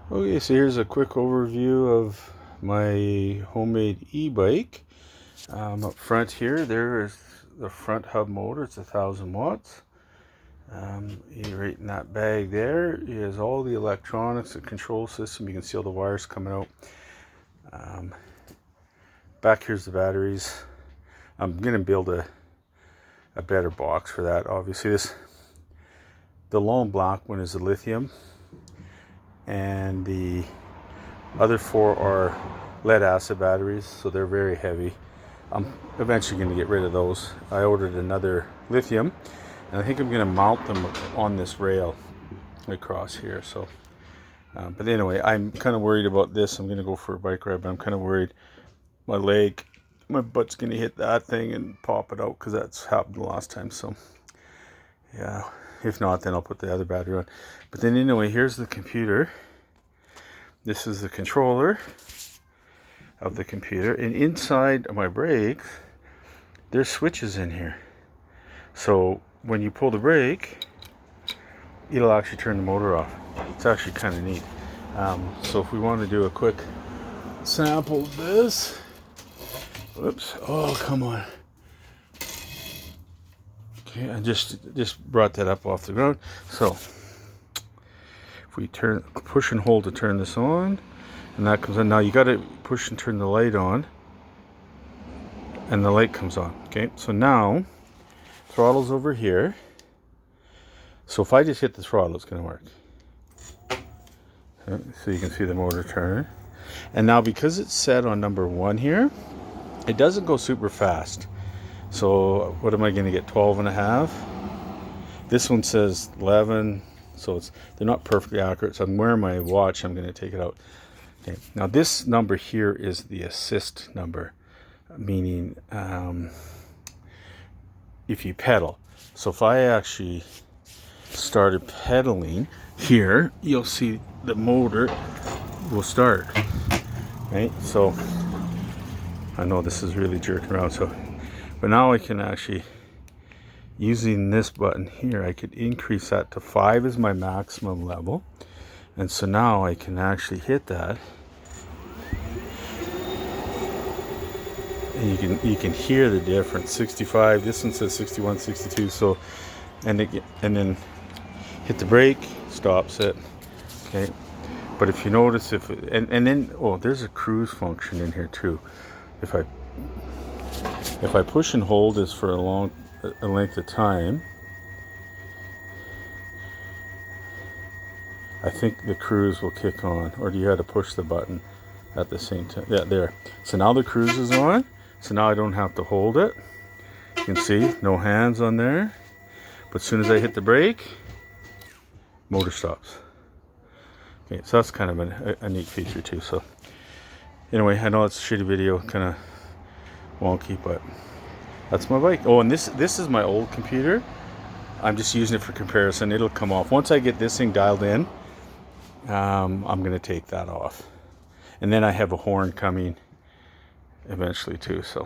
Okay, so here's a quick overview of my homemade e-bike. Up front here, there is the front hub motor. It's 1,000 watts. Right in that bag there is all the electronics, the control system. You can see all the wires coming out. Back here's the batteries. I'm going to build a better box for that. Obviously, the long black one is the lithium, and the other four are lead acid batteries, so they're very heavy. I'm eventually going to get rid of those. I ordered another lithium, and I think I'm going to mount them on this rail across here. So, but anyway, I'm kind of worried about this. I'm going to go for a bike ride, but I'm kind of worried my butt's going to hit that thing and pop it out, because that's happened the last time. So, yeah, if not, then I'll put the other battery on. But then anyway, here's the computer. This is the controller of the computer, and inside of my brakes there's switches in here, so when you pull the brake it'll actually turn the motor off. It's actually kind of neat. So if we want to do a quick sample of this, whoops, oh come on, okay, I just brought that up off the ground. So if we push and hold to turn this on, and that comes on. Now you got to push and turn the light on, and the light comes on. Okay, so now throttle's over here. So if I just hit the throttle, it's going to work. Okay, so you can see the motor turn. And now because it's set on number 1 here, it doesn't go super fast. So what am I going to get? 12.5. This one says 11. So they're not perfectly accurate. So I'm wearing my watch. I'm going to take it out. Okay. Now this number here is the assist number, meaning if you pedal. So if I actually started pedaling here, you'll see the motor will start. Right? So I know this is really jerking around. So, but now I can actually, using this button here, I could increase that to 5 as my maximum level. And so now I can actually hit that. And you can hear the difference. 65, this one says 61, 62. So, and then hit the brake, stops it. Okay, but if you notice, and then there's a cruise function in here too. If I push and hold this for a length of time, I think the cruise will kick on. Or do you have to push the button at the same time? Yeah, there. So now the cruise is on. So now I don't have to hold it. You can see no hands on there. But as soon as I hit the brake, motor stops. Okay, so that's kind of a neat feature too. So anyway, I know it's a shitty video, kind of wonky, but that's my bike. Oh, and this is my old computer. I'm just using it for comparison. It'll come off once I get this thing dialed in. I'm going to take that off, and then I have a horn coming eventually too. So